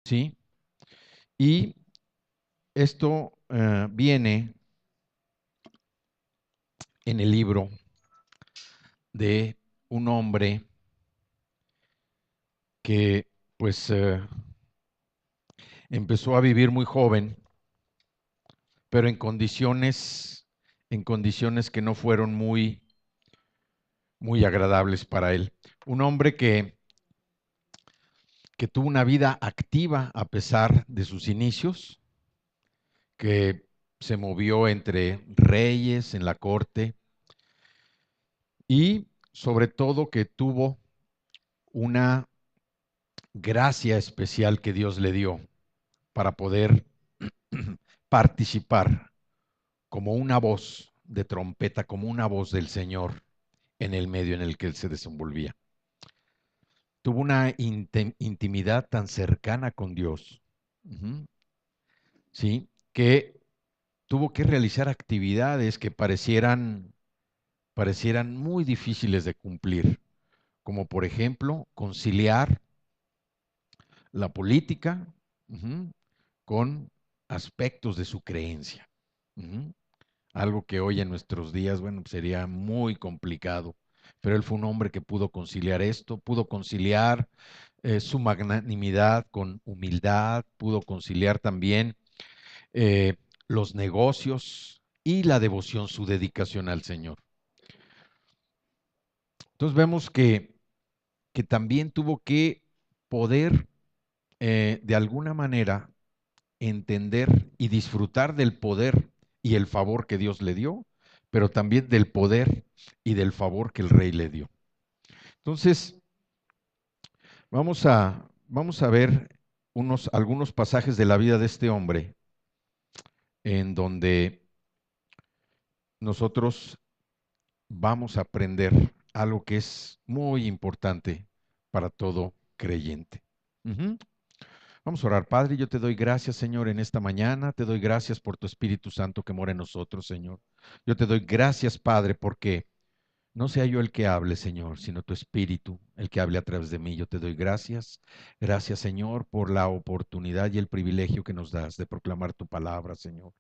¿sí? Y esto viene en el libro de un hombre que pues empezó a vivir muy joven, pero en condiciones que no fueron muy agradables para él. Un hombre que tuvo una vida activa a pesar de sus inicios, que se movió entre reyes en la corte y sobre todo que tuvo una gracia especial que Dios le dio para poder participar como una voz de trompeta, como una voz del Señor en el medio en el que él se desenvolvía. Tuvo una intimidad tan cercana con Dios, ¿sí? Que tuvo que realizar actividades que parecieran muy difíciles de cumplir, como por ejemplo conciliar la política con aspectos de su creencia. Uh-huh. Algo que hoy en nuestros días, bueno, sería muy complicado. Pero él fue un hombre que pudo conciliar esto, pudo conciliar su magnanimidad con humildad, pudo conciliar también eh, los negocios y la devoción, su dedicación al Señor. Entonces vemos que también tuvo que poder de alguna manera entender y disfrutar del poder y el favor que Dios le dio, pero también del poder y del favor que el rey le dio. Entonces, vamos a ver algunos pasajes de la vida de este hombre en donde nosotros vamos a aprender algo que es muy importante para todo creyente. Uh-huh. Vamos a orar, Padre, yo te doy gracias, Señor, en esta mañana, te doy gracias por tu Espíritu Santo que mora en nosotros, Señor. Yo te doy gracias, Padre, porque no sea yo el que hable, Señor, sino tu Espíritu, el que hable a través de mí. Yo te doy gracias. Gracias, Señor, por la oportunidad y el privilegio que nos das de proclamar tu palabra, Señor.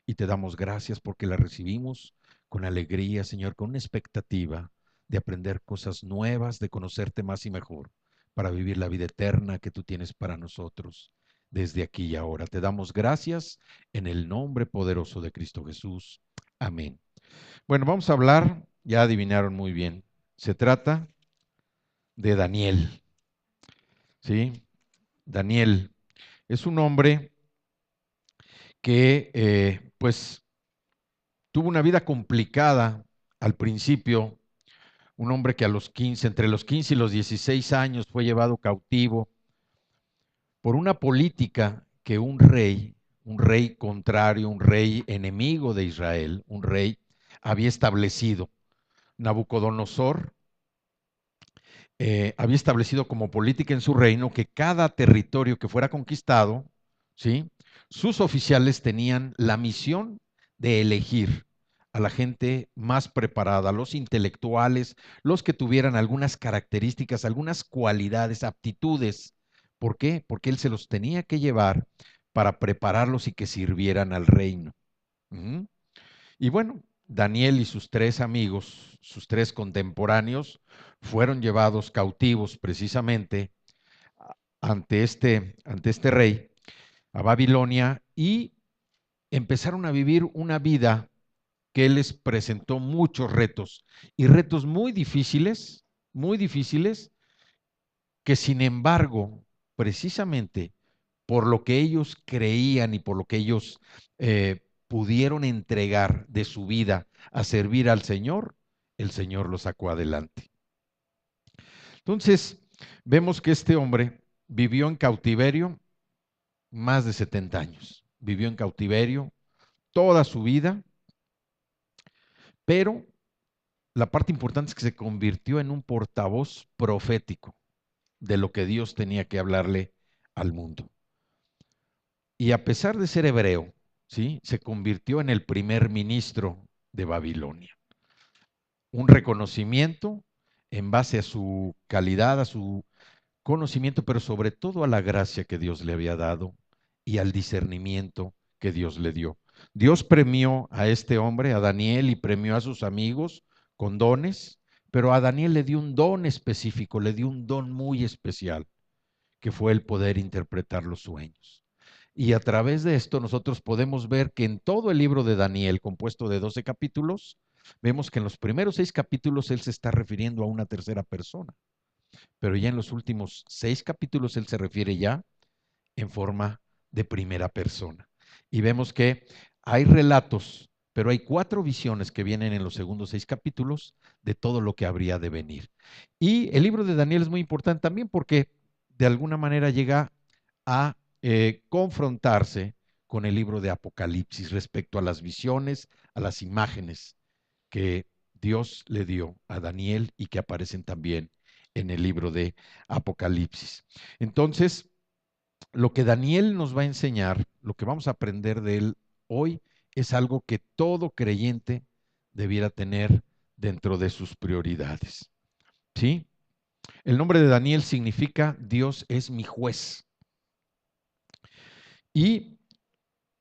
Y te damos gracias porque la recibimos con alegría, Señor, con una expectativa de aprender cosas nuevas, de conocerte más y mejor, para vivir la vida eterna que tú tienes para nosotros desde aquí y ahora. Te damos gracias en el nombre poderoso de Cristo Jesús. Amén. Bueno, vamos a hablar, ya adivinaron muy bien, se trata de Daniel, ¿sí? Daniel es un hombre que pues tuvo una vida complicada al principio, un hombre que a los 15, entre los 15 y los 16 años fue llevado cautivo por una política que un rey contrario, un rey enemigo de Israel, un rey había establecido. Nabucodonosor había establecido como política en su reino que cada territorio que fuera conquistado, ¿sí? Sus oficiales tenían la misión de elegir a la gente más preparada, los intelectuales, los que tuvieran algunas características, algunas cualidades, aptitudes. ¿Por qué? Porque él se los tenía que llevar para prepararlos y que sirvieran al reino. Uh-huh. Y bueno, Daniel y sus tres amigos, sus tres contemporáneos, fueron llevados cautivos precisamente ante este rey, a Babilonia, y empezaron a vivir una vida que les presentó muchos retos, y retos muy difíciles, que sin embargo, precisamente por lo que ellos creían y por lo que ellos pudieron entregar de su vida a servir al Señor, el Señor los sacó adelante. Entonces, vemos que este hombre vivió en cautiverio más de 70 años. Vivió en cautiverio toda su vida, pero la parte importante es que se convirtió en un portavoz profético de lo que Dios tenía que hablarle al mundo. Y a pesar de ser hebreo, ¿sí? Se convirtió en el primer ministro de Babilonia. Un reconocimiento en base a su calidad, a su conocimiento, pero sobre todo a la gracia que Dios le había dado y al discernimiento que Dios le dio. Dios premió a este hombre, a Daniel, y premió a sus amigos con dones, pero a Daniel le dio un don específico, le dio un don muy especial, que fue el poder interpretar los sueños. Y a través de esto nosotros podemos ver que en todo el libro de Daniel, compuesto de 12 capítulos, vemos que en los primeros 6 capítulos él se está refiriendo a una tercera persona, pero ya en los últimos 6 capítulos él se refiere ya en forma de primera persona. Y vemos que hay relatos, pero hay 4 visiones que vienen en los segundos 6 capítulos de todo lo que habría de venir. Y el libro de Daniel es muy importante también porque de alguna manera llega a confrontarse con el libro de Apocalipsis respecto a las visiones, a las imágenes que Dios le dio a Daniel y que aparecen también en el libro de Apocalipsis. Entonces, lo que Daniel nos va a enseñar, lo que vamos a aprender de él hoy, es algo que todo creyente debiera tener dentro de sus prioridades. ¿Sí? El nombre de Daniel significa Dios es mi juez. Y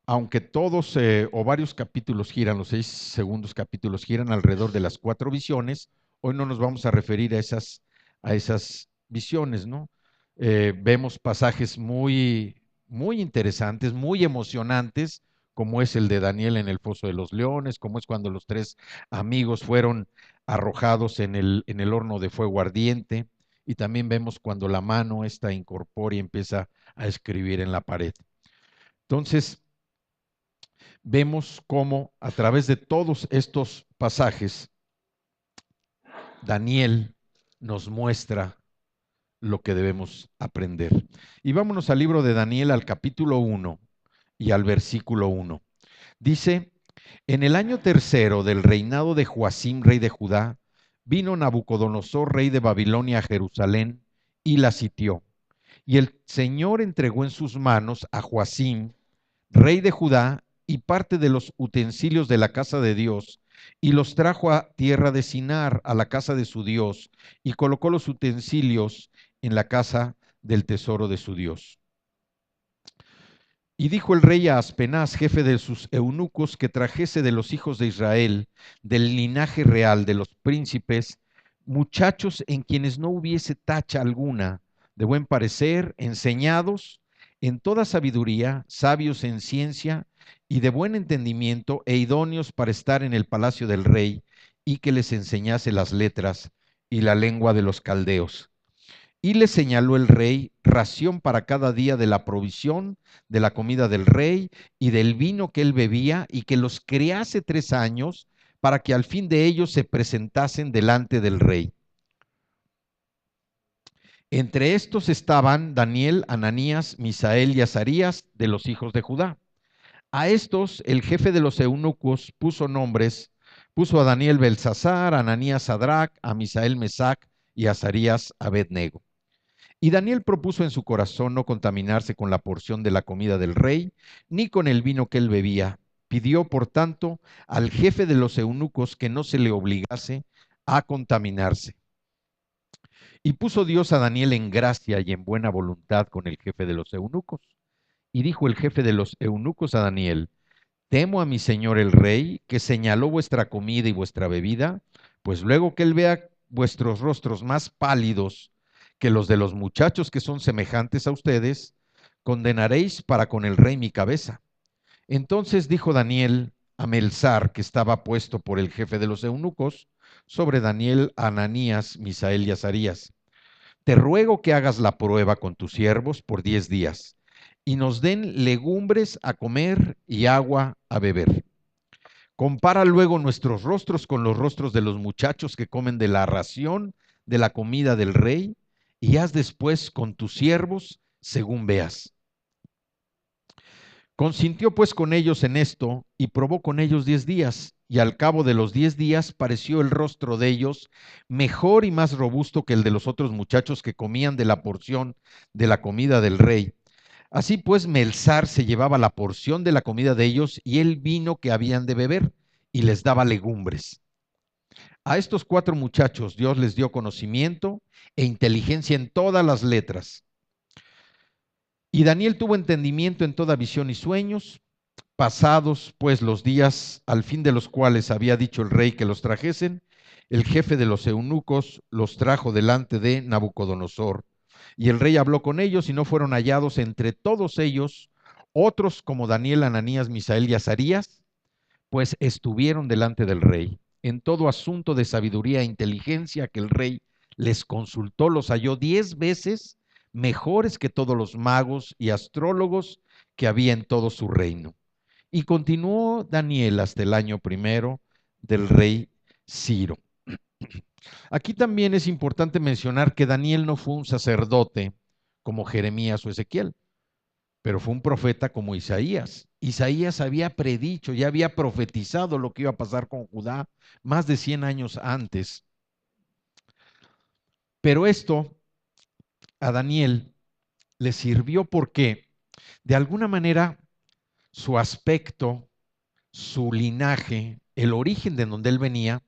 aunque todos o varios capítulos giran, los 6 segundos capítulos giran alrededor de las 4 visiones, hoy no nos vamos a referir a esas visiones, ¿no? Vemos pasajes muy interesantes, muy emocionantes, como es el de Daniel en el foso de los leones, como es cuando los 3 amigos fueron arrojados en el horno de fuego ardiente, y también vemos cuando la mano esta incorpora y empieza a escribir en la pared. Entonces, vemos cómo a través de todos estos pasajes, Daniel nos muestra lo que debemos aprender. Y vámonos al libro de Daniel, al capítulo 1 y al versículo 1. Dice, en el año tercero del reinado de Joacim, rey de Judá, vino Nabucodonosor, rey de Babilonia, a Jerusalén y la sitió. Y el Señor entregó en sus manos a Joacim, rey de Judá, y parte de los utensilios de la casa de Dios, y los trajo a tierra de Sinar, a la casa de su Dios, y colocó los utensilios en la casa del tesoro de su Dios. Y dijo el rey a Aspenaz, jefe de sus eunucos, que trajese de los hijos de Israel, del linaje real de los príncipes, muchachos en quienes no hubiese tacha alguna, de buen parecer, enseñados en toda sabiduría, sabios en ciencia y de buen entendimiento, e idóneos para estar en el palacio del rey, y que les enseñase las letras y la lengua de los caldeos. Y le señaló el rey ración para cada día de la provisión de la comida del rey y del vino que él bebía, y que los criase 3 años, para que al fin de ellos se presentasen delante del rey. Entre estos estaban Daniel, Ananías, Misael y Azarías, de los hijos de Judá. A estos el jefe de los eunucos puso nombres, puso a Daniel Belsasar, a Ananías Sadrac, a Misael Mesac y a Azarías Abednego. Y Daniel propuso en su corazón no contaminarse con la porción de la comida del rey, ni con el vino que él bebía. Pidió, por tanto, al jefe de los eunucos que no se le obligase a contaminarse. Y puso Dios a Daniel en gracia y en buena voluntad con el jefe de los eunucos. Y dijo el jefe de los eunucos a Daniel, temo a mi señor el rey, que señaló vuestra comida y vuestra bebida, pues luego que él vea vuestros rostros más pálidos que los de los muchachos que son semejantes a ustedes, condenaréis para con el rey mi cabeza. Entonces dijo Daniel a Melzar, que estaba puesto por el jefe de los eunucos, sobre Daniel, Ananías, Misael y Azarías, te ruego que hagas la prueba con tus siervos por 10 días, y nos den legumbres a comer y agua a beber. Compara luego nuestros rostros con los rostros de los muchachos que comen de la ración de la comida del rey, y haz después con tus siervos según veas. Consintió pues con ellos en esto, y probó con ellos 10 días, y al cabo de los 10 días pareció el rostro de ellos mejor y más robusto que el de los otros muchachos que comían de la porción de la comida del rey. Así pues, Melzar se llevaba la porción de la comida de ellos y el vino que habían de beber, y les daba legumbres. A estos 4 muchachos Dios les dio conocimiento e inteligencia en todas las letras. Y Daniel tuvo entendimiento en toda visión y sueños. Pasados pues los días al fin de los cuales había dicho el rey que los trajesen, el jefe de los eunucos los trajo delante de Nabucodonosor. Y el rey habló con ellos y no fueron hallados entre todos ellos otros como Daniel, Ananías, Misael y Azarías, pues estuvieron delante del rey. En todo asunto de sabiduría e inteligencia que el rey les consultó, los halló 10 veces mejores que todos los magos y astrólogos que había en todo su reino. Y continuó Daniel hasta el año primero del rey Ciro. Aquí también es importante mencionar que Daniel no fue un sacerdote como Jeremías o Ezequiel, pero fue un profeta como Isaías. Isaías había predicho, ya había profetizado lo que iba a pasar con Judá más de 100 años antes. Pero esto a Daniel le sirvió porque de alguna manera su aspecto, su linaje, el origen de donde él venía,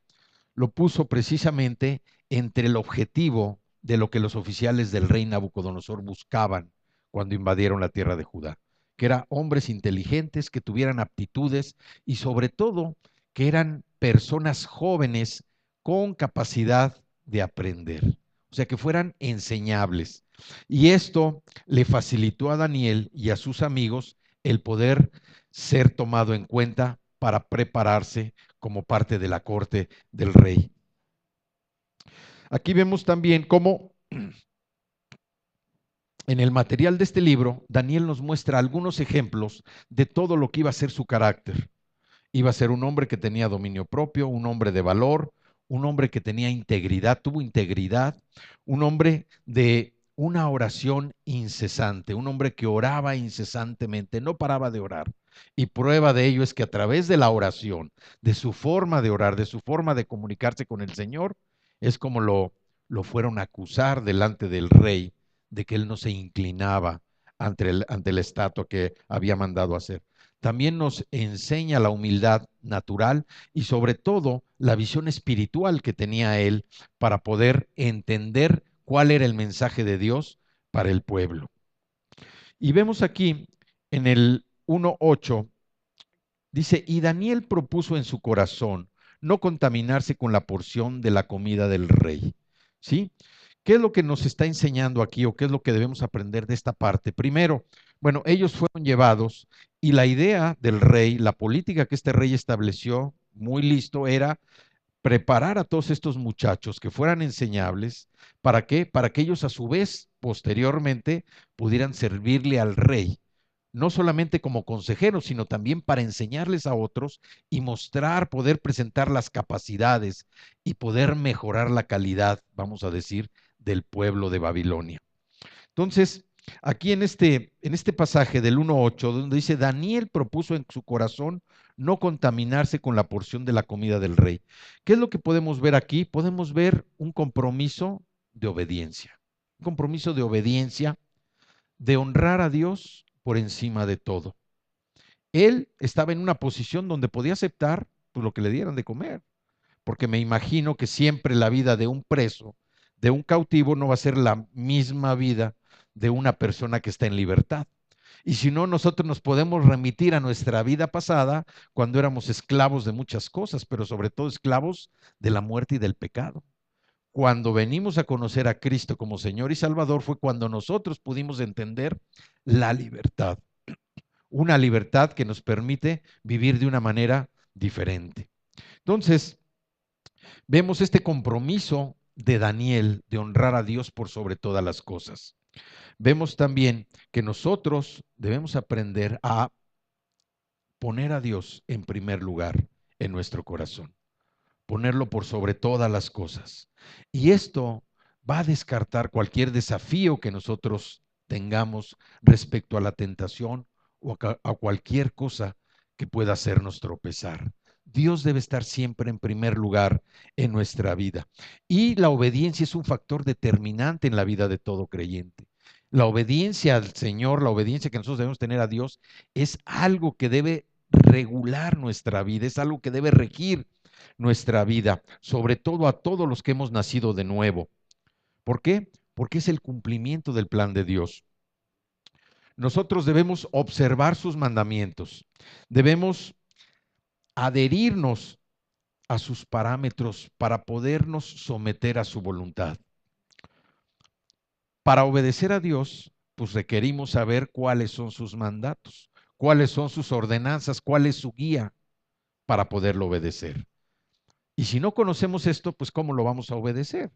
lo puso precisamente entre el objetivo de lo que los oficiales del rey Nabucodonosor buscaban cuando invadieron la tierra de Judá, que eran hombres inteligentes, que tuvieran aptitudes y sobre todo que eran personas jóvenes con capacidad de aprender, o sea, que fueran enseñables. Y esto le facilitó a Daniel y a sus amigos el poder ser tomado en cuenta para prepararse como parte de la corte del rey. Aquí vemos también cómo en el material de este libro, Daniel nos muestra algunos ejemplos de todo lo que iba a ser su carácter. Iba a ser un hombre que tenía dominio propio, un hombre de valor, un hombre que tenía integridad, tuvo integridad, un hombre de una oración incesante, un hombre que oraba incesantemente, no paraba de orar. Y prueba de ello es que a través de la oración, de su forma de orar, de su forma de comunicarse con el Señor, es como lo fueron a acusar delante del rey de que él no se inclinaba ante la estatua que había mandado hacer. También nos enseña la humildad natural y sobre todo la visión espiritual que tenía él para poder entender cuál era el mensaje de Dios para el pueblo. Y vemos aquí en el 1:8, dice, y Daniel propuso en su corazón no contaminarse con la porción de la comida del rey. ¿Sí? ¿Qué es lo que nos está enseñando aquí o qué es lo que debemos aprender de esta parte? Primero, bueno, ellos fueron llevados y la idea del rey, la política que este rey estableció, muy listo, era preparar a todos estos muchachos que fueran enseñables. ¿Para qué? Para que ellos a su vez, posteriormente, pudieran servirle al rey no solamente como consejeros, sino también para enseñarles a otros y mostrar, poder presentar las capacidades y poder mejorar la calidad, vamos a decir, del pueblo de Babilonia. Entonces, aquí en este pasaje del 1:8, donde dice, Daniel propuso en su corazón no contaminarse con la porción de la comida del rey. ¿Qué es lo que podemos ver aquí? Podemos ver un compromiso de obediencia, un compromiso de obediencia, de honrar a Dios por encima de todo. Él estaba en una posición donde podía aceptar pues, lo que le dieran de comer, porque me imagino que siempre la vida de un preso, de un cautivo, no va a ser la misma vida de una persona que está en libertad. Y si no, nosotros nos podemos remitir a nuestra vida pasada cuando éramos esclavos de muchas cosas, pero sobre todo esclavos de la muerte y del pecado. Cuando venimos a conocer a Cristo como Señor y Salvador fue cuando nosotros pudimos entender la libertad, una libertad que nos permite vivir de una manera diferente. Entonces, vemos este compromiso de Daniel de honrar a Dios por sobre todas las cosas. Vemos también que nosotros debemos aprender a poner a Dios en primer lugar en nuestro corazón, ponerlo por sobre todas las cosas. Y esto va a descartar cualquier desafío que nosotros tengamos respecto a la tentación o a cualquier cosa que pueda hacernos tropezar. Dios debe estar siempre en primer lugar en nuestra vida. Y la obediencia es un factor determinante en la vida de todo creyente. La obediencia al Señor, la obediencia que nosotros debemos tener a Dios, es algo que debe regular nuestra vida, es algo que debe regir nuestra vida, sobre todo a todos los que hemos nacido de nuevo. ¿Por qué? Porque es el cumplimiento del plan de Dios. Nosotros debemos observar sus mandamientos, debemos adherirnos a sus parámetros para podernos someter a su voluntad. Para obedecer a Dios, pues requerimos saber cuáles son sus mandatos, cuáles son sus ordenanzas, cuál es su guía para poderlo obedecer. Y si no conocemos esto, pues ¿cómo lo vamos a obedecer?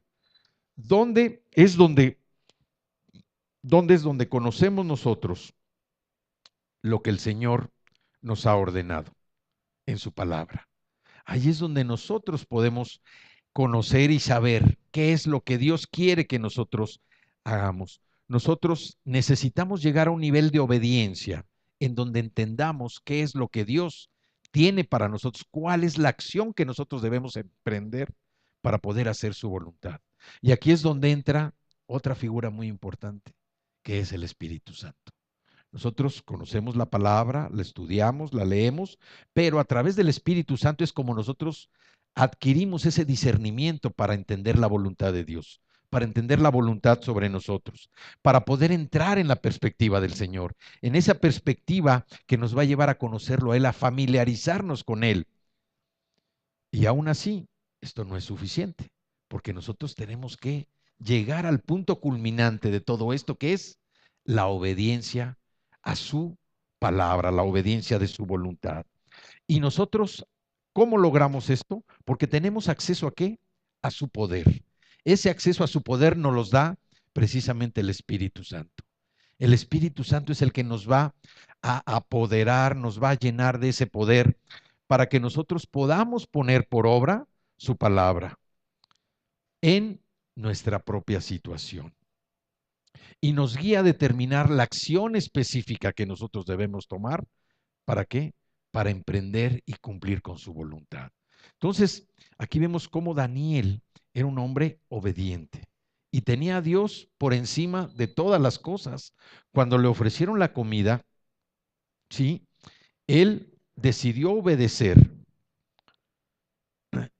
¿Dónde es donde conocemos nosotros lo que el Señor nos ha ordenado en su palabra? Ahí es donde nosotros podemos conocer y saber qué es lo que Dios quiere que nosotros hagamos. Nosotros necesitamos llegar a un nivel de obediencia en donde entendamos qué es lo que Dios tiene para nosotros, cuál es la acción que nosotros debemos emprender para poder hacer su voluntad. Y aquí es donde entra otra figura muy importante, que es el Espíritu Santo. Nosotros conocemos la palabra, la estudiamos, la leemos, pero a través del Espíritu Santo es como nosotros adquirimos ese discernimiento para entender la voluntad de Dios, para entender la voluntad sobre nosotros, para poder entrar en la perspectiva del Señor, en esa perspectiva que nos va a llevar a conocerlo a Él, a familiarizarnos con Él. Y aún así, esto no es suficiente, porque nosotros tenemos que llegar al punto culminante de todo esto, que es la obediencia a su palabra, la obediencia de su voluntad. Y nosotros, ¿cómo logramos esto? Porque tenemos acceso a ¿qué? A su poder. Ese acceso a su poder nos los da precisamente el Espíritu Santo. El Espíritu Santo es el que nos va a apoderar, nos va a llenar de ese poder para que nosotros podamos poner por obra su palabra en nuestra propia situación. Y nos guía a determinar la acción específica que nosotros debemos tomar. ¿Para qué? Para emprender y cumplir con su voluntad. Entonces, aquí vemos cómo Daniel era un hombre obediente y tenía a Dios por encima de todas las cosas. Cuando le ofrecieron la comida, ¿sí? Él decidió obedecer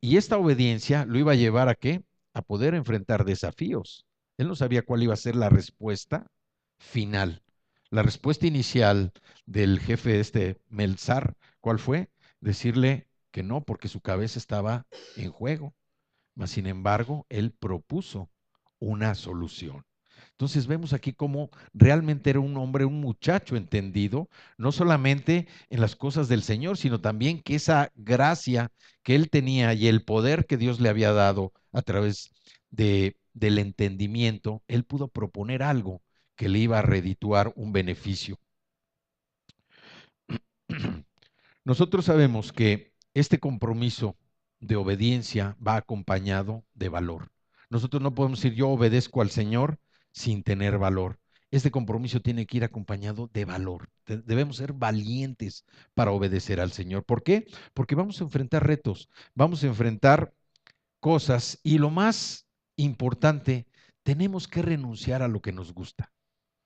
y esta obediencia lo iba a llevar a qué? A poder enfrentar desafíos. Él no sabía cuál iba a ser la respuesta final. La respuesta inicial del jefe Melzar, ¿cuál fue? Decirle que no, porque su cabeza estaba en juego. Mas, sin embargo, él propuso una solución. Entonces vemos aquí cómo realmente era un hombre, un muchacho entendido, no solamente en las cosas del Señor, sino también que esa gracia que él tenía y el poder que Dios le había dado a través del entendimiento, él pudo proponer algo que le iba a redituar un beneficio. Nosotros sabemos que este compromiso de obediencia va acompañado de valor. Nosotros no podemos decir yo obedezco al Señor sin tener valor. Este compromiso tiene que ir acompañado de valor. Debemos ser valientes para obedecer al Señor. ¿Por qué? Porque vamos a enfrentar retos, vamos a enfrentar cosas y lo más importante, tenemos que renunciar a lo que nos gusta.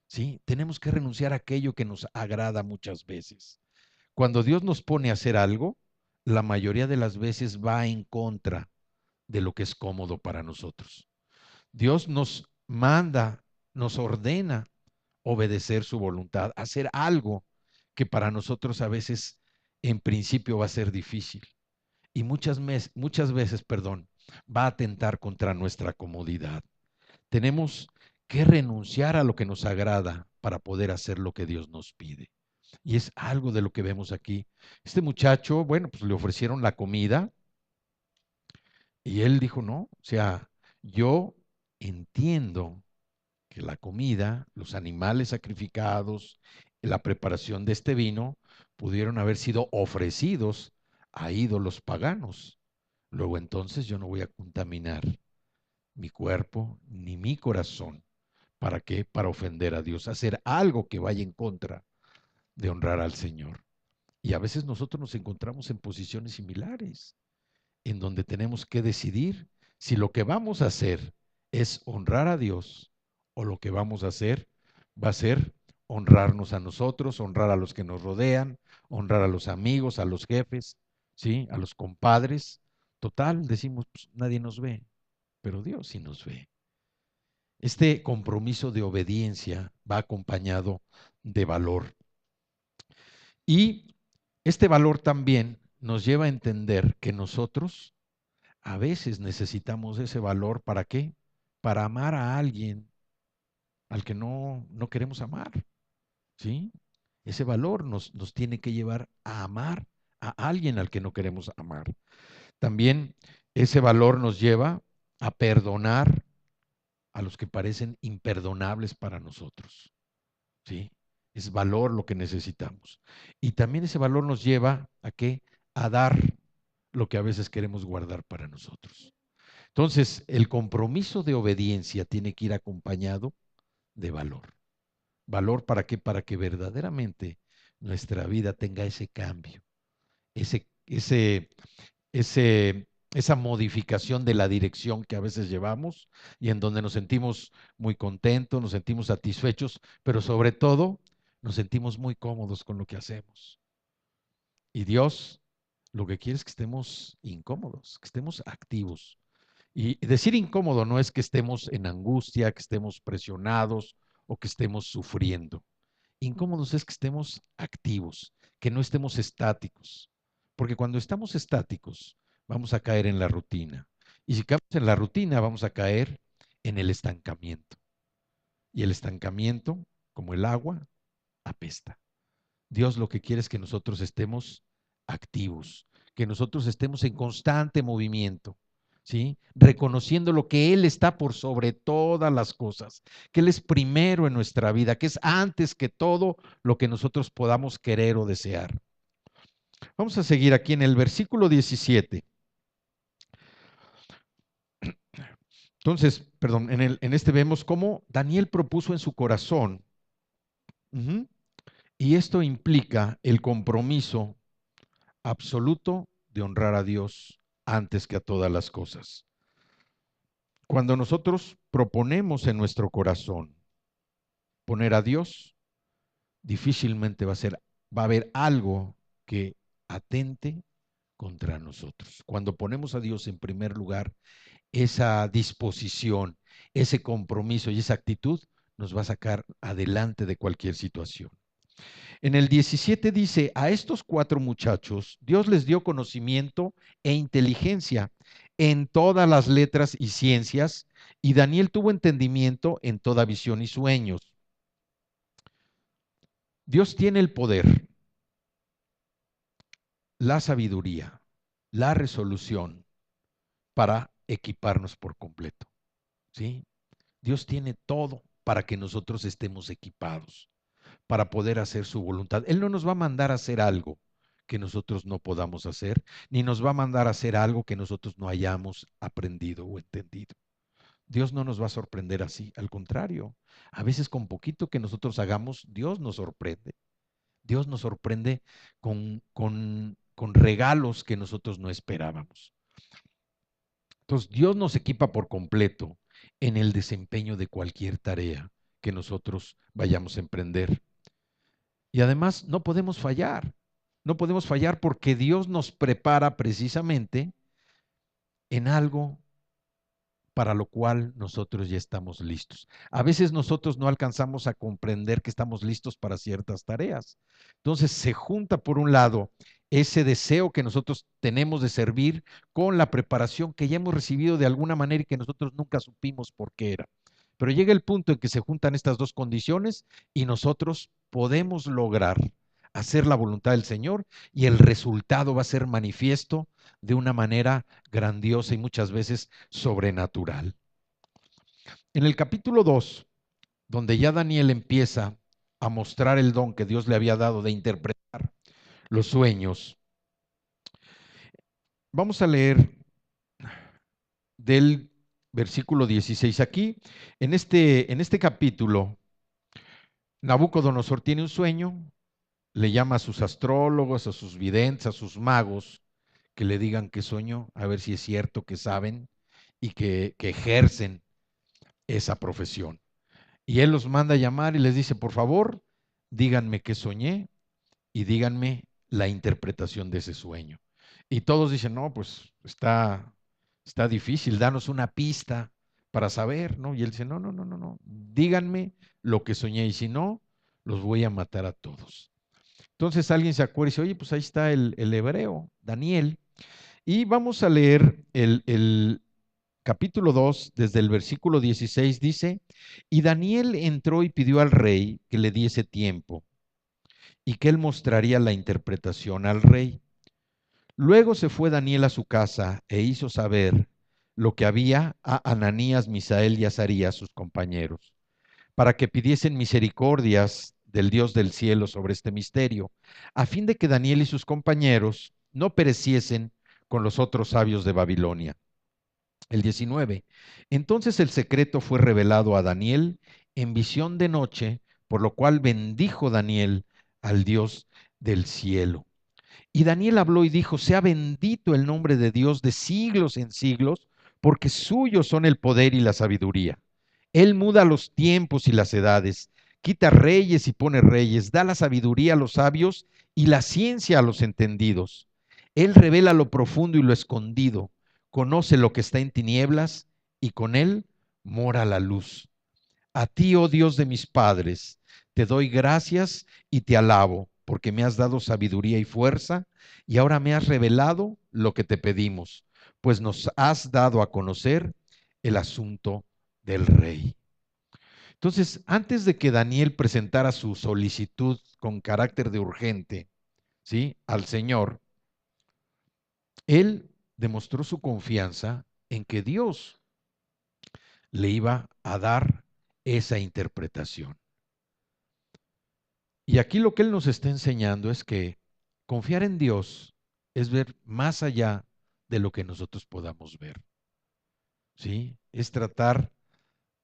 ¿Sí? Tenemos que renunciar a aquello que nos agrada muchas veces. Cuando Dios nos pone a hacer algo, la mayoría de las veces va en contra de lo que es cómodo para nosotros. Dios nos manda, nos ordena obedecer su voluntad, hacer algo que para nosotros a veces en principio va a ser difícil y muchas veces, va a atentar contra nuestra comodidad. Tenemos que renunciar a lo que nos agrada para poder hacer lo que Dios nos pide. Y es algo de lo que vemos aquí. Este muchacho, bueno, pues le ofrecieron la comida y él dijo, no, o sea, yo entiendo que la comida, los animales sacrificados, la preparación de este vino, pudieron haber sido ofrecidos a ídolos paganos. Luego entonces yo no voy a contaminar mi cuerpo ni mi corazón. ¿Para qué? Para ofender a Dios, hacer algo que vaya en contra de honrar al Señor. Y a veces nosotros nos encontramos en posiciones similares, en donde tenemos que decidir si lo que vamos a hacer es honrar a Dios o lo que vamos a hacer va a ser honrarnos a nosotros, honrar a los que nos rodean, honrar a los amigos, a los jefes, ¿sí? A los compadres, total, decimos, pues, nadie nos ve, pero Dios sí nos ve. Este compromiso de obediencia va acompañado de valor. Y este valor también nos lleva a entender que nosotros a veces necesitamos ese valor, ¿para qué? Para amar a alguien al que no queremos amar, ¿sí? Ese valor nos tiene que llevar a amar a alguien al que no queremos amar. También ese valor nos lleva a perdonar a los que parecen imperdonables para nosotros, ¿sí? Es valor lo que necesitamos. Y también ese valor nos lleva a qué? A dar lo que a veces queremos guardar para nosotros. Entonces, el compromiso de obediencia tiene que ir acompañado de valor. ¿Valor para qué? Para que verdaderamente nuestra vida tenga ese cambio, ese, ese, esa modificación de la dirección que a veces llevamos y en donde nos sentimos muy contentos, nos sentimos satisfechos, pero sobre todo nos sentimos muy cómodos con lo que hacemos. Y Dios lo que quiere es que estemos incómodos, que estemos activos. Y decir incómodo no es que estemos en angustia, que estemos presionados o que estemos sufriendo. Incómodos es que estemos activos, que no estemos estáticos. Porque cuando estamos estáticos, vamos a caer en la rutina. Y si caemos en la rutina, vamos a caer en el estancamiento. Y el estancamiento, como el agua, apesta. Dios lo que quiere es que nosotros estemos activos, que nosotros estemos en constante movimiento, ¿sí? Reconociendo lo que Él está por sobre todas las cosas, que Él es primero en nuestra vida, que es antes que todo lo que nosotros podamos querer o desear. Vamos a seguir aquí en el versículo 17. Entonces, perdón, en este vemos cómo Daniel propuso en su corazón, y esto implica el compromiso absoluto de honrar a Dios antes que a todas las cosas. Cuando nosotros proponemos en nuestro corazón poner a Dios, difícilmente va a haber algo que atente contra nosotros. Cuando ponemos a Dios en primer lugar, esa disposición, ese compromiso y esa actitud nos va a sacar adelante de cualquier situación. En el 17 dice, a estos 4 muchachos Dios les dio conocimiento e inteligencia en todas las letras y ciencias, y Daniel tuvo entendimiento en toda visión y sueños. Dios tiene el poder, la sabiduría, la resolución para equiparnos por completo, ¿sí? Dios tiene todo para que nosotros estemos equipados, para poder hacer su voluntad. Él no nos va a mandar a hacer algo que nosotros no podamos hacer, ni nos va a mandar a hacer algo que nosotros no hayamos aprendido o entendido. Dios no nos va a sorprender así, al contrario, a veces con poquito que nosotros hagamos, Dios nos sorprende. Dios nos sorprende con regalos que nosotros no esperábamos. Entonces, Dios nos equipa por completo en el desempeño de cualquier tarea que nosotros vayamos a emprender. Y además no podemos fallar. No podemos fallar porque Dios nos prepara precisamente en algo para lo cual nosotros ya estamos listos. A veces nosotros no alcanzamos a comprender que estamos listos para ciertas tareas. Entonces se junta por un lado ese deseo que nosotros tenemos de servir con la preparación que ya hemos recibido de alguna manera y que nosotros nunca supimos por qué era. Pero llega el punto en que se juntan estas dos condiciones y nosotros podemos lograr hacer la voluntad del Señor y el resultado va a ser manifiesto de una manera grandiosa y muchas veces sobrenatural. En el capítulo 2, donde ya Daniel empieza a mostrar el don que Dios le había dado de interpretar los sueños, vamos a leer del versículo 16 aquí. En este capítulo, Nabucodonosor tiene un sueño, le llama a sus astrólogos, a sus videntes, a sus magos, que le digan qué soñó, a ver si es cierto que saben y que ejercen esa profesión. Y él los manda a llamar y les dice, por favor, díganme qué soñé y díganme la interpretación de ese sueño. Y todos dicen, no, pues está difícil, danos una pista para saber, ¿no? Y él dice, no, no, no, no, no, díganme lo que soñé y si no, los voy a matar a todos. Entonces alguien se acuerda y dice, oye, pues ahí está el hebreo, Daniel. Y vamos a leer el capítulo 2 desde el versículo 16, dice, y Daniel entró y pidió al rey que le diese tiempo y que él mostraría la interpretación al rey. Luego se fue Daniel a su casa e hizo saber lo que había a Ananías, Misael y Azarías, sus compañeros, para que pidiesen misericordias del Dios del cielo sobre este misterio, a fin de que Daniel y sus compañeros no pereciesen con los otros sabios de Babilonia. El 19. Entonces el secreto fue revelado a Daniel en visión de noche, por lo cual bendijo Daniel al Dios del cielo. Y Daniel habló y dijo, sea bendito el nombre de Dios de siglos en siglos, porque suyos son el poder y la sabiduría. Él muda los tiempos y las edades, quita reyes y pone reyes, da la sabiduría a los sabios y la ciencia a los entendidos. Él revela lo profundo y lo escondido, conoce lo que está en tinieblas y con él mora la luz. A ti, oh Dios de mis padres, te doy gracias y te alabo, porque me has dado sabiduría y fuerza, y ahora me has revelado lo que te pedimos, pues nos has dado a conocer el asunto del rey. Entonces, antes de que Daniel presentara su solicitud con carácter de urgente, ¿sí?, al Señor, él demostró su confianza en que Dios le iba a dar esa interpretación. Y aquí lo que él nos está enseñando es que confiar en Dios es ver más allá de lo que nosotros podamos ver, ¿sí? Es tratar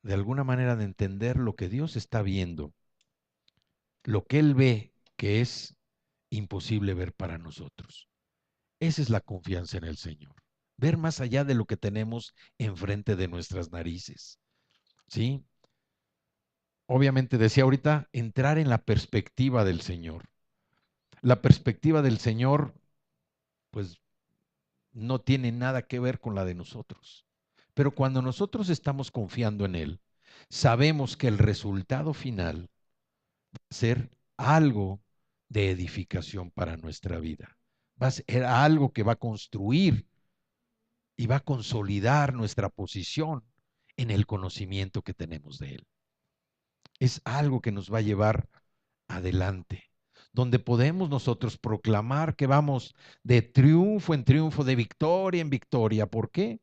de alguna manera de entender lo que Dios está viendo, lo que Él ve que es imposible ver para nosotros. Esa es la confianza en el Señor. Ver más allá de lo que tenemos enfrente de nuestras narices, ¿sí? Obviamente decía ahorita, entrar en la perspectiva del Señor. La perspectiva del Señor, pues no tiene nada que ver con la de nosotros. Pero cuando nosotros estamos confiando en Él, sabemos que el resultado final va a ser algo de edificación para nuestra vida. Va a ser algo que va a construir y va a consolidar nuestra posición en el conocimiento que tenemos de Él. Es algo que nos va a llevar adelante, donde podemos nosotros proclamar que vamos de triunfo en triunfo, de victoria en victoria. ¿Por qué?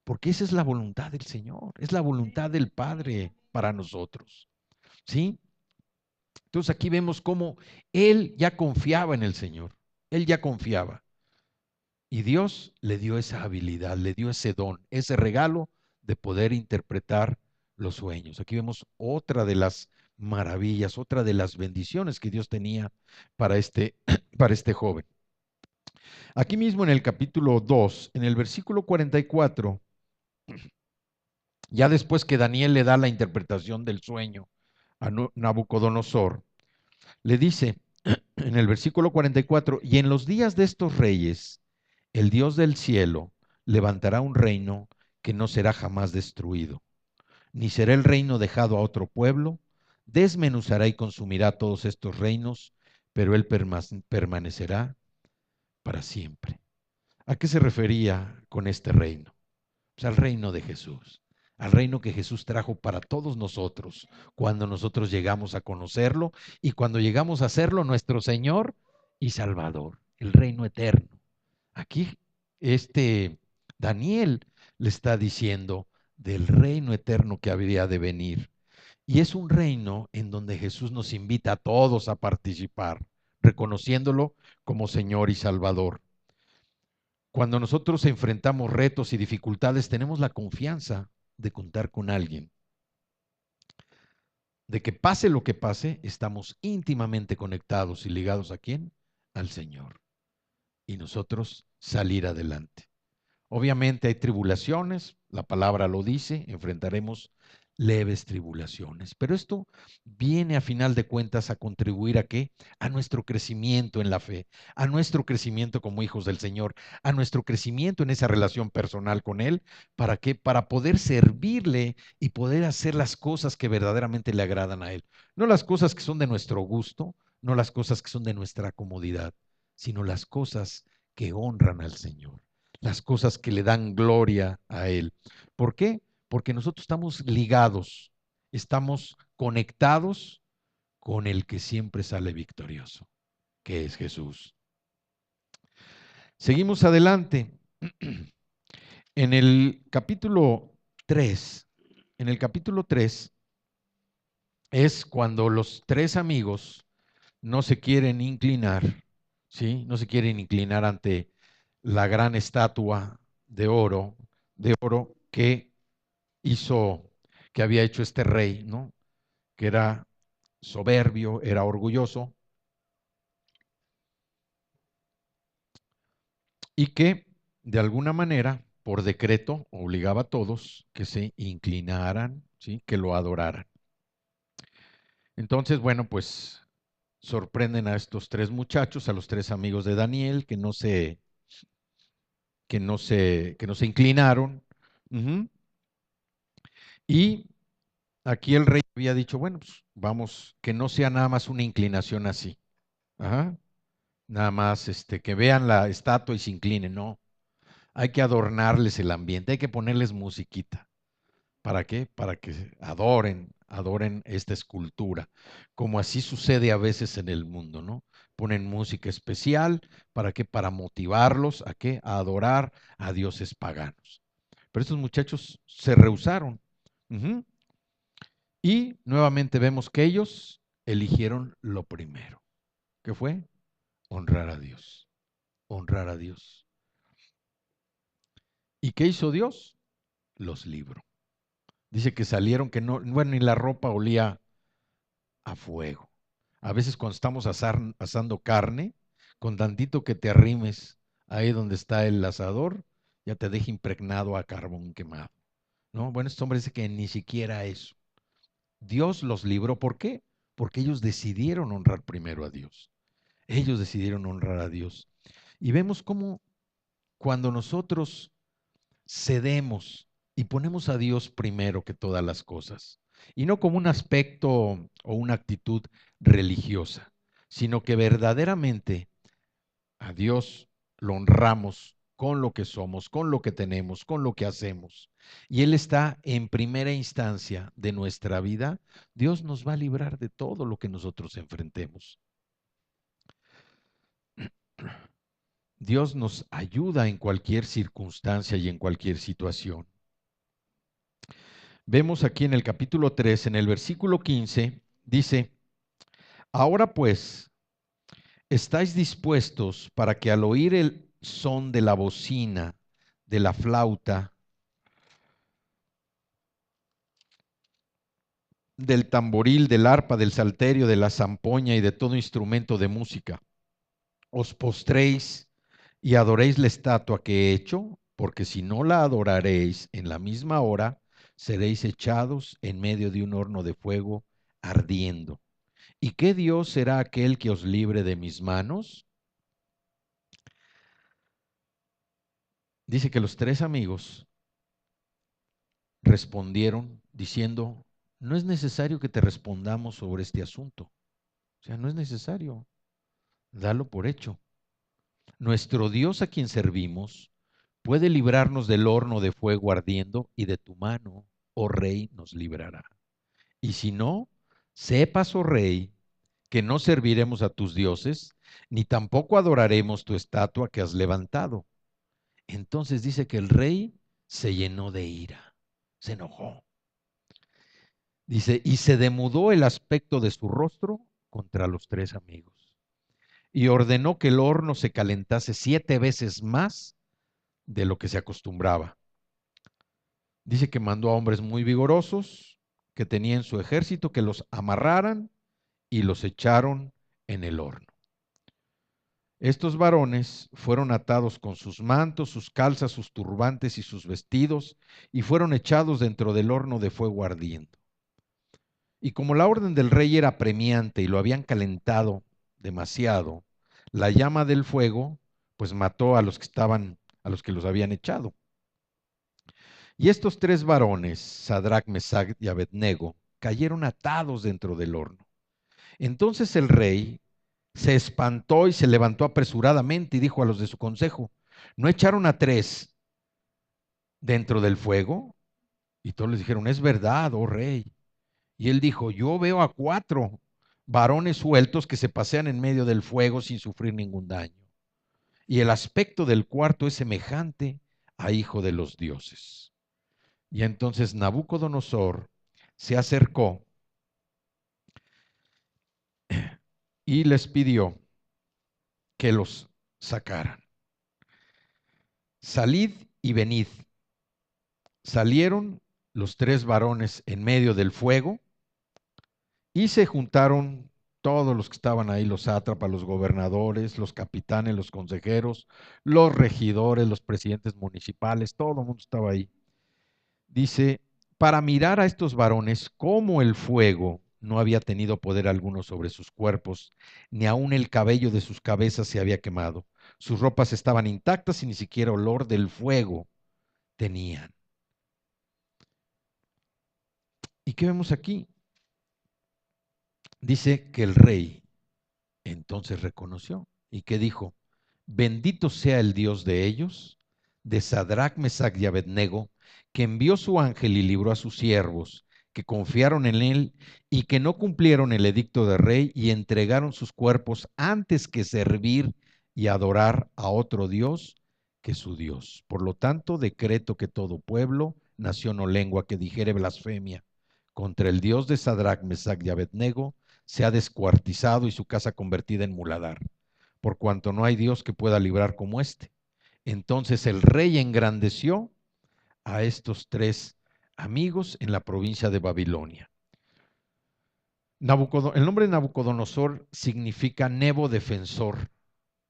Porque esa es la voluntad del Señor, es la voluntad del Padre para nosotros. ¿Sí? Entonces aquí vemos cómo él ya confiaba en el Señor, él ya confiaba. Y Dios le dio esa habilidad, le dio ese don, ese regalo de poder interpretar los sueños. Aquí vemos otra de las maravillas, otra de las bendiciones que Dios tenía para para este joven. Aquí mismo en el capítulo 2, en el versículo 44, ya después que Daniel le da la interpretación del sueño a Nabucodonosor, le dice en el versículo 44, y en los días de estos reyes, el Dios del cielo levantará un reino que no será jamás destruido, ni será el reino dejado a otro pueblo, desmenuzará y consumirá todos estos reinos, pero él permanecerá para siempre. ¿A qué se refería con este reino? Pues al reino de Jesús, al reino que Jesús trajo para todos nosotros, cuando nosotros llegamos a conocerlo y cuando llegamos a serlo nuestro Señor y Salvador, el reino eterno. Aquí Daniel le está diciendo del reino eterno que habría de venir. Y es un reino en donde Jesús nos invita a todos a participar, reconociéndolo como Señor y Salvador. Cuando nosotros enfrentamos retos y dificultades, tenemos la confianza de contar con alguien, de que pase lo que pase, estamos íntimamente conectados y ligados a quién, al Señor. Y nosotros salir adelante. Obviamente hay tribulaciones, la palabra lo dice, enfrentaremos leves tribulaciones. Pero esto viene a final de cuentas a contribuir a qué? A nuestro crecimiento en la fe, a nuestro crecimiento como hijos del Señor, a nuestro crecimiento en esa relación personal con Él. ¿Para qué? Para poder servirle y poder hacer las cosas que verdaderamente le agradan a Él. No las cosas que son de nuestro gusto, no las cosas que son de nuestra comodidad, sino las cosas que honran al Señor, las cosas que le dan gloria a Él. ¿Por qué? Porque nosotros estamos ligados, estamos conectados con el que siempre sale victorioso, que es Jesús. Seguimos adelante. En el capítulo 3, en el capítulo 3 es cuando los tres amigos no se quieren inclinar, ¿sí? No se quieren inclinar ante la gran estatua de oro que hizo, que había hecho este rey, ¿no? Que era soberbio, era orgulloso y que de alguna manera, por decreto, obligaba a todos que se inclinaran, ¿sí? Que lo adoraran. Entonces, bueno, pues sorprenden a estos tres muchachos, a los tres amigos de Daniel, que no se inclinaron. Uh-huh. Y aquí el rey había dicho, bueno, pues vamos, que no sea nada más una inclinación así. Ajá. Nada más que vean la estatua y se inclinen, no. Hay que adornarles el ambiente, hay que ponerles musiquita. ¿Para qué? Para que adoren esta escultura, como así sucede a veces en el mundo, ¿no? Ponen música especial, ¿para qué? Para motivarlos a qué? A adorar a dioses paganos. Pero estos muchachos se rehusaron. Uh-huh. Y nuevamente vemos que ellos eligieron lo primero, que fue honrar a Dios, honrar a Dios. ¿Y qué hizo Dios? Los libró. Dice que salieron que no, bueno, ni la ropa olía a fuego. A veces cuando estamos asando carne, con tantito que te arrimes ahí donde está el asador, ya te deja impregnado a carbón quemado, ¿no? Bueno, este hombre dice que ni siquiera eso. Dios los libró. ¿Por qué? Porque ellos decidieron honrar primero a Dios. Ellos decidieron honrar a Dios. Y vemos cómo cuando nosotros cedemos y ponemos a Dios primero que todas las cosas, y no como un aspecto o una actitud religiosa, sino que verdaderamente a Dios lo honramos con lo que somos, con lo que tenemos, con lo que hacemos, y Él está en primera instancia de nuestra vida, Dios nos va a librar de todo lo que nosotros enfrentemos. Dios nos ayuda en cualquier circunstancia y en cualquier situación. Vemos aquí en el capítulo 3, en el versículo 15, dice, ahora pues, ¿estáis dispuestos para que al oír el son de la bocina, de la flauta, del tamboril, del arpa, del salterio, de la zampoña y de todo instrumento de música, os postréis y adoréis la estatua que he hecho? Porque si no la adoraréis en la misma hora, seréis echados en medio de un horno de fuego ardiendo. ¿Y qué Dios será aquel que os libre de mis manos? Dice que los tres amigos respondieron diciendo, no es necesario que te respondamos sobre este asunto. O sea, no es necesario, dalo por hecho. Nuestro Dios a quien servimos puede librarnos del horno de fuego ardiendo y de tu mano, oh rey, nos librará. Y si no, sepas, oh rey, que no serviremos a tus dioses, ni tampoco adoraremos tu estatua que has levantado. Entonces dice que el rey se llenó de ira, se enojó. Dice, y se demudó el aspecto de su rostro contra los tres amigos. Y ordenó que el horno se calentase 7 veces más de lo que se acostumbraba. Dice que mandó a hombres muy vigorosos que tenía en su ejército que los amarraran y los echaron en el horno. Estos varones fueron atados con sus mantos, sus calzas, sus turbantes y sus vestidos, y fueron echados dentro del horno de fuego ardiendo. Y como la orden del rey era apremiante y lo habían calentado demasiado, la llama del fuego pues mató a los que estaban, a los que los habían echado. Y estos tres varones, Sadrach, Mesach y Abednego, cayeron atados dentro del horno. Entonces el rey se espantó y se levantó apresuradamente y dijo a los de su consejo: ¿no echaron a tres dentro del fuego? Y todos les dijeron: es verdad, oh rey. Y él dijo: yo veo a cuatro varones sueltos que se pasean en medio del fuego sin sufrir ningún daño. Y el aspecto del cuarto es semejante a hijo de los dioses. Y entonces Nabucodonosor se acercó y les pidió que los sacaran. Salid y venid. Salieron los tres varones en medio del fuego y se juntaron todos los que estaban ahí, los sátrapas, los gobernadores, los capitanes, los consejeros, los regidores, los presidentes municipales, todo el mundo estaba ahí. Dice, para mirar a estos varones cómo el fuego no había tenido poder alguno sobre sus cuerpos, ni aun el cabello de sus cabezas se había quemado. Sus ropas estaban intactas y ni siquiera olor del fuego tenían. ¿Y qué vemos aquí? Dice que el rey entonces reconoció y que dijo: bendito sea el Dios de ellos, de Sadrach, Mesach y Abednego, que envió su ángel y libró a sus siervos, que confiaron en él y que no cumplieron el edicto del rey y entregaron sus cuerpos antes que servir y adorar a otro Dios que su Dios. Por lo tanto, decreto que todo pueblo, nación o lengua que dijere blasfemia contra el Dios de Sadrach, Mesach y Abednego sea descuartizado y su casa convertida en muladar, por cuanto no hay Dios que pueda librar como este. Entonces el rey engrandeció a estos tres amigos en la provincia de Babilonia. El nombre de Nabucodonosor significa Nebo defensor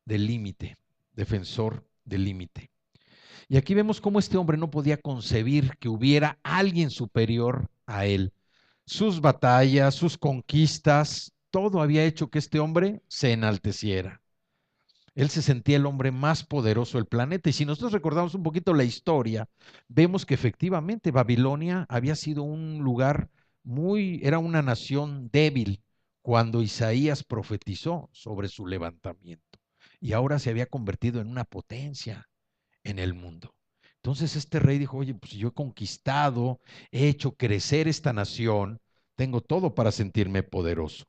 del límite, defensor del límite. Y aquí vemos cómo este hombre no podía concebir que hubiera alguien superior a él. Sus batallas, sus conquistas, todo había hecho que este hombre se enalteciera. Él se sentía el hombre más poderoso del planeta. Y si nosotros recordamos un poquito la historia, vemos que efectivamente Babilonia había sido un lugar era una nación débil cuando Isaías profetizó sobre su levantamiento. Y ahora se había convertido en una potencia en el mundo. Entonces este rey dijo: oye, pues yo he conquistado, he hecho crecer esta nación, tengo todo para sentirme poderoso.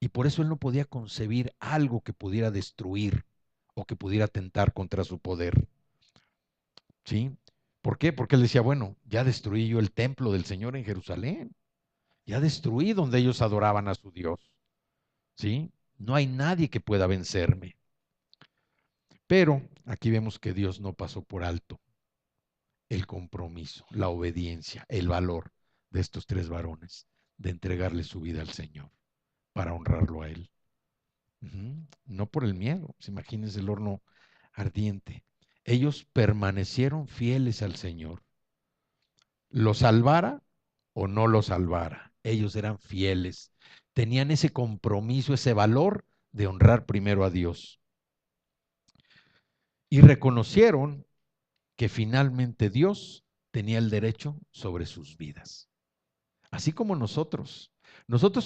Y por eso él no podía concebir algo que pudiera destruir o que pudiera atentar contra su poder. ¿Sí? ¿Por qué? Porque él decía: bueno, ya destruí yo el templo del Señor en Jerusalén, ya destruí donde ellos adoraban a su Dios. ¿Sí? No hay nadie que pueda vencerme. Pero aquí vemos que Dios no pasó por alto el compromiso, la obediencia, el valor de estos tres varones de entregarle su vida al Señor para honrarlo a Él. No por el miedo, imagínense el horno ardiente. Ellos permanecieron fieles al Señor. Lo salvara o no lo salvara, ellos eran fieles. Tenían ese compromiso, ese valor de honrar primero a Dios. Y reconocieron que finalmente Dios tenía el derecho sobre sus vidas. Así como nosotros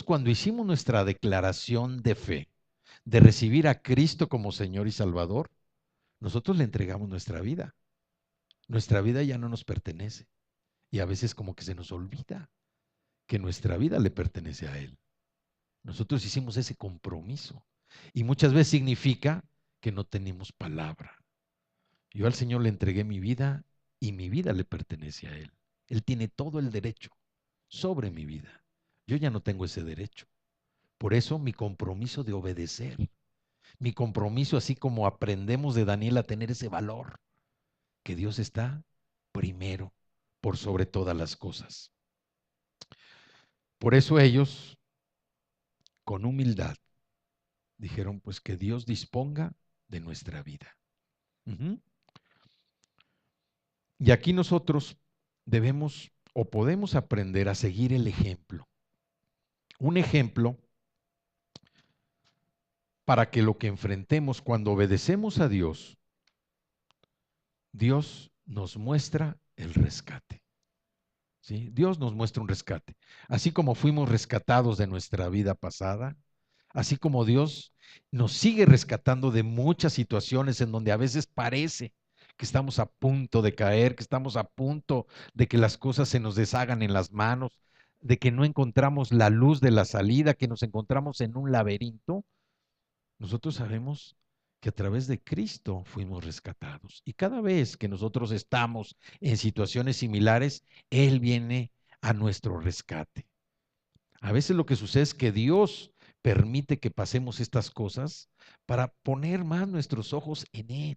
cuando hicimos nuestra declaración de fe, de recibir a Cristo como Señor y Salvador, nosotros le entregamos nuestra vida. Nuestra vida ya no nos pertenece. Y a veces como que se nos olvida que nuestra vida le pertenece a Él. Nosotros hicimos ese compromiso. Y muchas veces significa que no tenemos palabra. Yo al Señor le entregué mi vida y mi vida le pertenece a Él. Él tiene todo el derecho sobre mi vida. Yo ya no tengo ese derecho. Por eso mi compromiso de obedecer, mi compromiso, así como aprendemos de Daniel a tener ese valor, que Dios está primero por sobre todas las cosas. Por eso ellos, con humildad, dijeron: pues que Dios disponga de nuestra vida. Ujú. Y aquí nosotros debemos o podemos aprender a seguir el ejemplo. Un ejemplo para que lo que enfrentemos cuando obedecemos a Dios, Dios nos muestra el rescate. ¿Sí? Dios nos muestra un rescate. Así como fuimos rescatados de nuestra vida pasada, así como Dios nos sigue rescatando de muchas situaciones en donde a veces parece que estamos a punto de caer, que estamos a punto de que las cosas se nos deshagan en las manos, de que no encontramos la luz de la salida, que nos encontramos en un laberinto. Nosotros sabemos que a través de Cristo fuimos rescatados. Y cada vez que nosotros estamos en situaciones similares, Él viene a nuestro rescate. A veces lo que sucede es que Dios permite que pasemos estas cosas para poner más nuestros ojos en Él,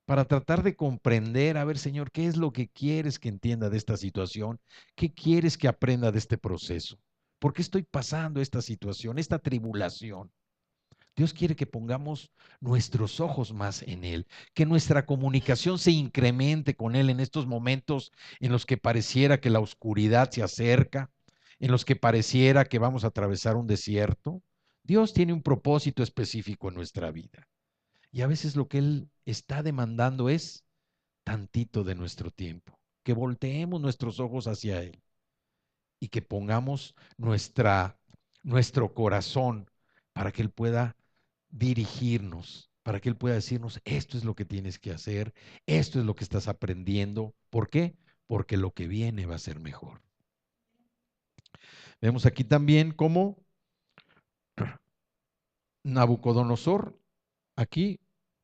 para tratar de comprender, a ver, Señor, ¿qué es lo que quieres que entienda de esta situación? ¿Qué quieres que aprenda de este proceso? ¿Por qué estoy pasando esta situación, esta tribulación? Dios quiere que pongamos nuestros ojos más en Él, que nuestra comunicación se incremente con Él en estos momentos en los que pareciera que la oscuridad se acerca, en los que pareciera que vamos a atravesar un desierto. Dios tiene un propósito específico en nuestra vida. Y a veces lo que Él está demandando es tantito de nuestro tiempo, que volteemos nuestros ojos hacia Él y que pongamos nuestro corazón para que Él pueda dirigirnos, para que Él pueda decirnos, esto es lo que tienes que hacer, esto es lo que estás aprendiendo. ¿Por qué? Porque lo que viene va a ser mejor. Vemos aquí también cómo Nabucodonosor aquí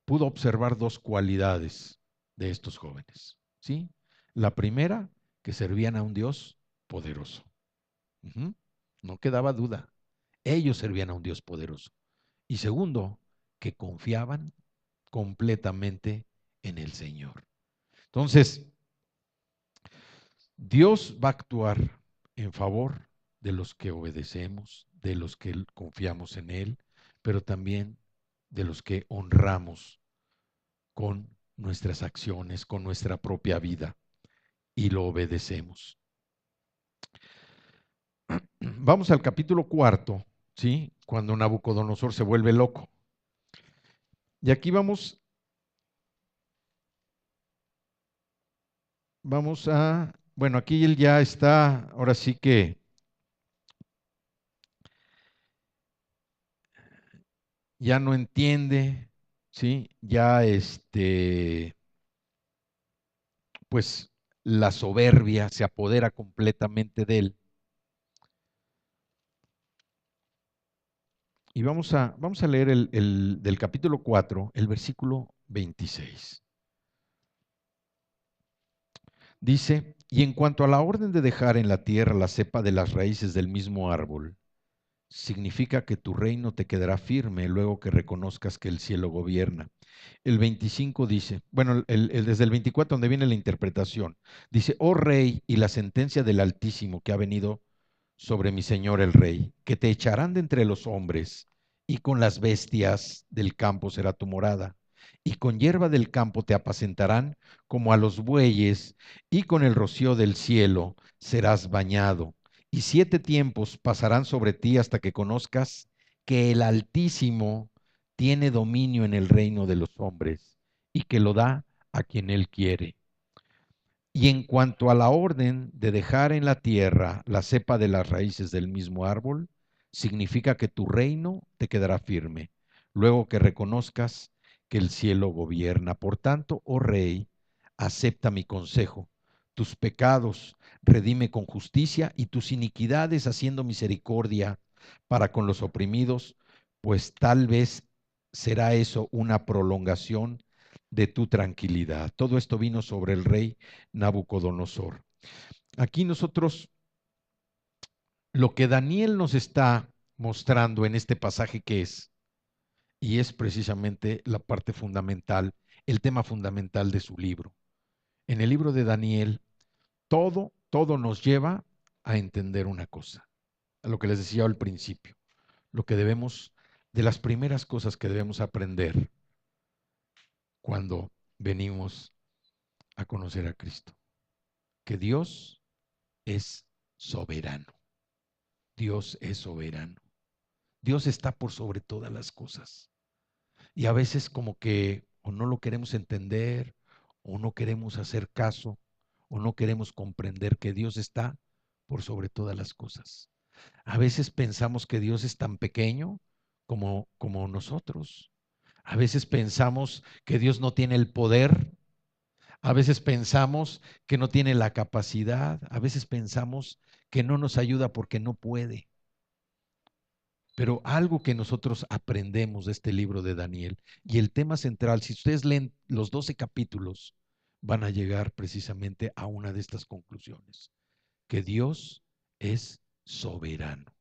pudo observar dos cualidades de estos jóvenes, ¿sí? La primera, que servían a un Dios poderoso. Ujú. No quedaba duda. Ellos servían a un Dios poderoso. Y segundo, que confiaban completamente en el Señor. Entonces, Dios va a actuar en favor de los que obedecemos, de los que confiamos en Él, pero también de los que honramos con nuestras acciones, con nuestra propia vida y lo obedecemos. Vamos al capítulo 4, ¿sí? Cuando Nabucodonosor se vuelve loco. Y aquí vamos a, bueno, aquí él ya está, ahora sí que ya no entiende, ¿sí? Ya pues la soberbia se apodera completamente de él. Y vamos a leer del capítulo 4, el versículo 26. Dice, y en cuanto a la orden de dejar en la tierra la cepa de las raíces del mismo árbol, significa que tu reino te quedará firme luego que reconozcas que el cielo gobierna. El 25 dice, bueno, desde el 24 donde viene la interpretación, dice, oh rey, y la sentencia del Altísimo que ha venido sobre mi señor el rey, que te echarán de entre los hombres, y con las bestias del campo será tu morada, y con hierba del campo te apacentarán como a los bueyes, y con el rocío del cielo serás bañado. Y 7 tiempos pasarán sobre ti hasta que conozcas que el Altísimo tiene dominio en el reino de los hombres, y que lo da a quien él quiere. Y en cuanto a la orden de dejar en la tierra la cepa de las raíces del mismo árbol, significa que tu reino te quedará firme, luego que reconozcas que el cielo gobierna. Por tanto, oh rey, acepta mi consejo, tus pecados redime con justicia y tus iniquidades haciendo misericordia para con los oprimidos, pues tal vez será eso una prolongación de tu tranquilidad. Todo esto vino sobre el rey Nabucodonosor. Aquí nosotros, lo que Daniel nos está mostrando en este pasaje que es, y es precisamente la parte fundamental, el tema fundamental de su libro. En el libro de Daniel, todo nos lleva a entender una cosa, a lo que les decía al principio, lo que debemos, de las primeras cosas que debemos aprender cuando venimos a conocer a Cristo, que Dios es soberano. Dios es soberano. Dios está por sobre todas las cosas. Y a veces como que o no lo queremos entender, o no queremos hacer caso, o no queremos comprender que Dios está por sobre todas las cosas. A veces pensamos que Dios es tan pequeño como nosotros. A veces pensamos que Dios no tiene el poder. A veces pensamos que no tiene la capacidad. A veces pensamos que no nos ayuda porque no puede. Pero algo que nosotros aprendemos de este libro de Daniel y el tema central, si ustedes leen los 12 capítulos, van a llegar precisamente a una de estas conclusiones, que Dios es soberano.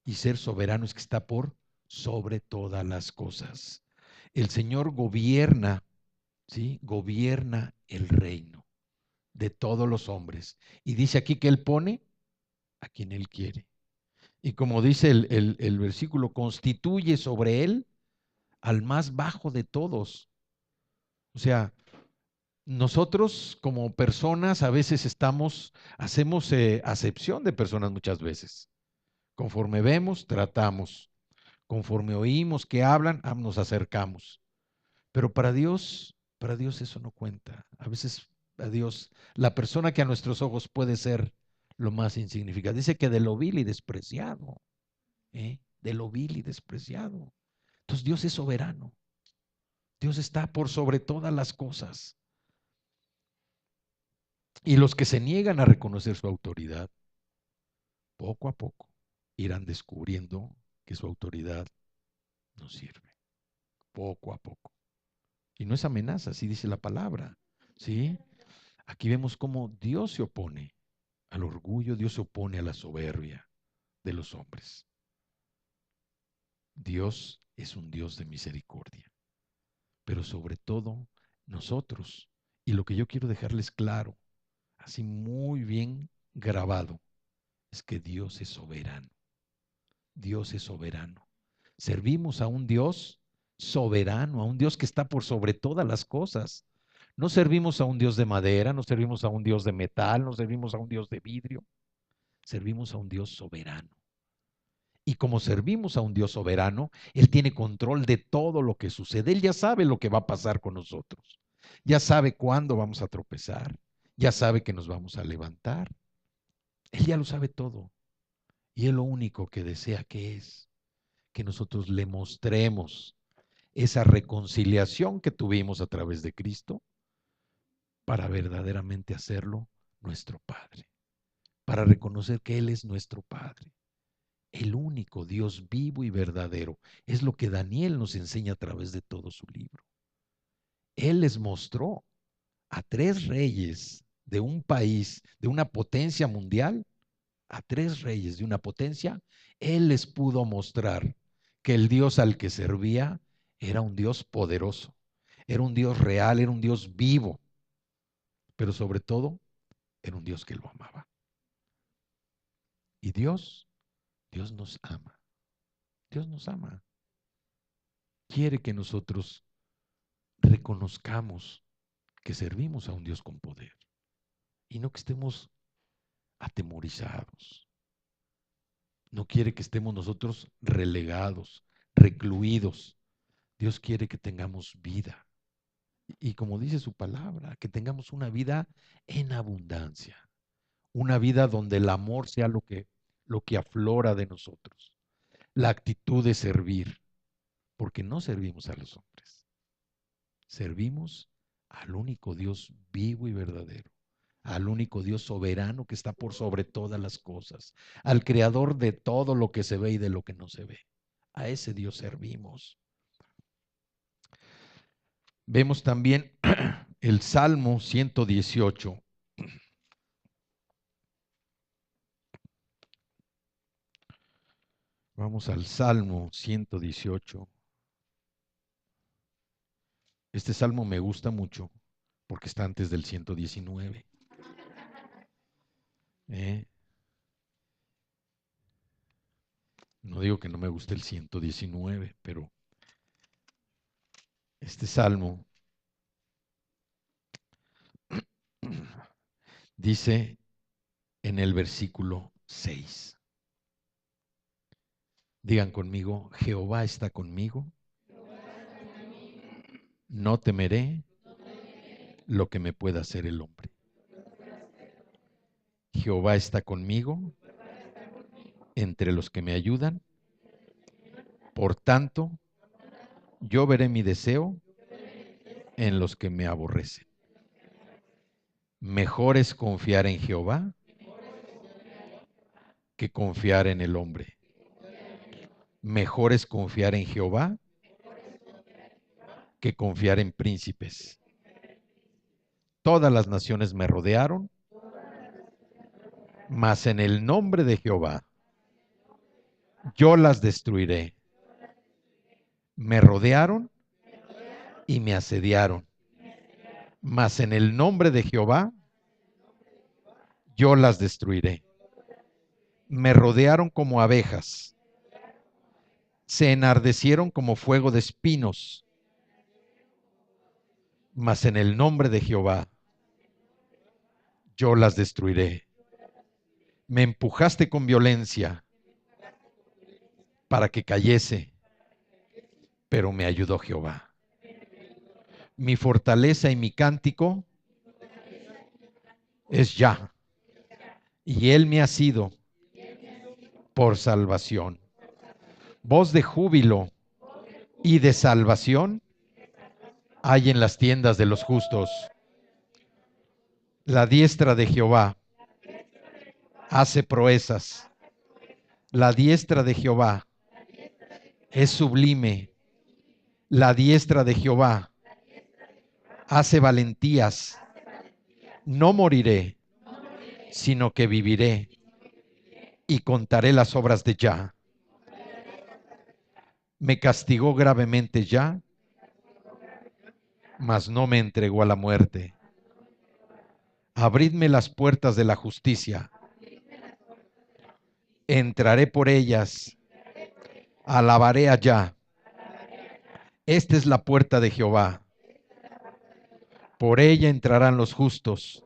Y ser soberano es que está por sobre todas las cosas. El Señor gobierna, ¿sí? Gobierna el reino de todos los hombres. Y dice aquí que Él pone a quien Él quiere. Y como dice el versículo, constituye sobre Él al más bajo de todos. O sea, nosotros como personas a veces hacemos acepción de personas muchas veces. Conforme vemos, tratamos. Conforme oímos que hablan, nos acercamos. Pero para Dios eso no cuenta. A veces a Dios, la persona que a nuestros ojos puede ser lo más insignificante, dice que de lo vil y despreciado, de lo vil y despreciado. Entonces Dios es soberano. Dios está por sobre todas las cosas. Y los que se niegan a reconocer su autoridad, poco a poco irán descubriendo que su autoridad no sirve. Poco a poco. Y no es amenaza, así dice la palabra. ¿Sí? Aquí vemos cómo Dios se opone al orgullo, Dios se opone a la soberbia de los hombres. Dios es un Dios de misericordia, pero sobre todo nosotros. Y lo que yo quiero dejarles claro, así muy bien grabado, es que Dios es soberano. Dios es soberano. Servimos a un Dios soberano, a un Dios que está por sobre todas las cosas. No servimos a un Dios de madera, no servimos a un Dios de metal, no servimos a un Dios de vidrio, servimos a un Dios soberano. Y como servimos a un Dios soberano, Él tiene control de todo lo que sucede. Él ya sabe lo que va a pasar con nosotros. Ya sabe cuándo vamos a tropezar. Ya sabe que nos vamos a levantar. Él ya lo sabe todo. Y Él lo único que desea que es que nosotros le mostremos esa reconciliación que tuvimos a través de Cristo para verdaderamente hacerlo nuestro Padre, para reconocer que Él es nuestro Padre, el único Dios vivo y verdadero. Es lo que Daniel nos enseña a través de todo su libro. Él les mostró a tres reyes de un país, de una potencia mundial, a tres reyes de una potencia, Él les pudo mostrar que el Dios al que servía era un Dios poderoso, era un Dios real, era un Dios vivo, pero sobre todo era un Dios que lo amaba. Y Dios nos ama, Dios nos ama. Quiere que nosotros reconozcamos que servimos a un Dios con poder y no que estemos atemorizados. No quiere que estemos nosotros relegados, recluidos. Dios quiere que tengamos vida. Y como dice su palabra, que tengamos una vida en abundancia. Una vida donde el amor sea lo que aflora de nosotros. La actitud de servir, porque no servimos a los hombres. Servimos al único Dios vivo y verdadero, al único Dios soberano que está por sobre todas las cosas, al creador de todo lo que se ve y de lo que no se ve. A ese Dios servimos. Vemos también el Salmo 118. Vamos al Salmo 118. Este salmo me gusta mucho porque está antes del 119. ¿eh? No digo que no me guste el 119, pero este salmo Dice en el versículo 6. Digan conmigo, Jehová está conmigo, no temeré lo que me pueda hacer el hombre. Jehová está conmigo entre los que me ayudan, por tanto, yo veré mi deseo en los que me aborrecen. Mejor es confiar en Jehová que confiar en el hombre. Mejor es confiar en Jehová que confiar en príncipes. Todas las naciones me rodearon, mas en el nombre de Jehová yo las destruiré. Me rodearon y me asediaron, mas en el nombre de Jehová yo las destruiré. Me rodearon como abejas, se enardecieron como fuego de espinos, mas en el nombre de Jehová yo las destruiré. Me empujaste con violencia para que cayese, pero me ayudó Jehová. Mi fortaleza y mi cántico es Yah, y Él me ha sido por salvación. Voz de júbilo y de salvación hay en las tiendas de los justos. La diestra de Jehová hace proezas. La diestra de Jehová es sublime. La diestra de Jehová hace valentías. No moriré, sino que viviré y contaré las obras de Yah. Me castigó gravemente Yah, mas no me entregó a la muerte. Abridme las puertas de la justicia. Entraré por ellas. Alabaré a Yah. Esta es la puerta de Jehová. Por ella entrarán los justos.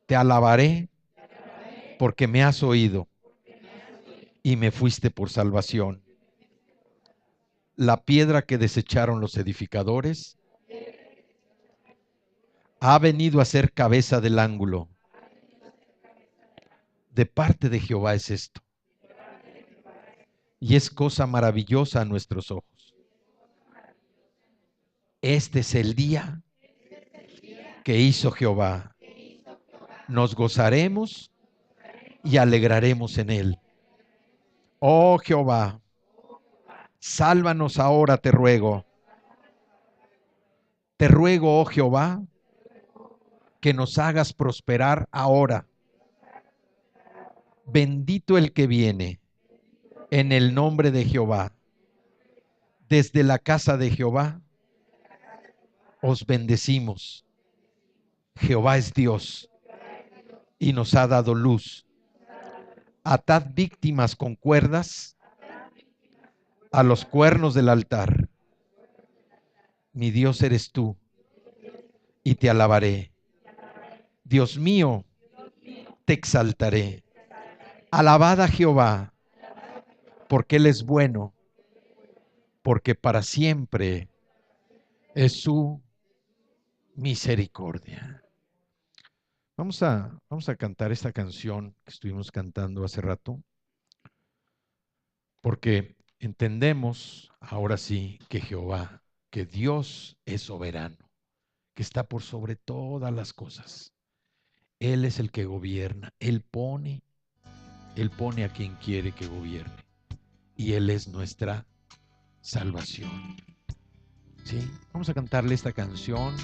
Te alabaré porque me has oído y me fuiste por salvación. La piedra que desecharon los edificadores ha venido a ser cabeza del ángulo. De parte de Jehová es esto, y es cosa maravillosa a nuestros ojos. Este es el día que hizo Jehová. Nos gozaremos y alegraremos en él. Oh Jehová, sálvanos ahora, te ruego. Te ruego, oh Jehová, que nos hagas prosperar ahora. Bendito el que viene en el nombre de Jehová. Desde la casa de Jehová os bendecimos. Jehová es Dios y nos ha dado luz. Atad víctimas con cuerdas a los cuernos del altar. Mi Dios eres tú y te alabaré. Dios mío, te exaltaré. Alabad a Jehová, porque Él es bueno, porque para siempre es su misericordia. Vamos a cantar esta canción que estuvimos cantando hace rato, porque entendemos ahora sí que Jehová, que Dios es soberano, que está por sobre todas las cosas. Él es el que gobierna, Él pone a quien quiere que gobierne, y Él es nuestra salvación. ¿Sí? Vamos a cantarle esta canción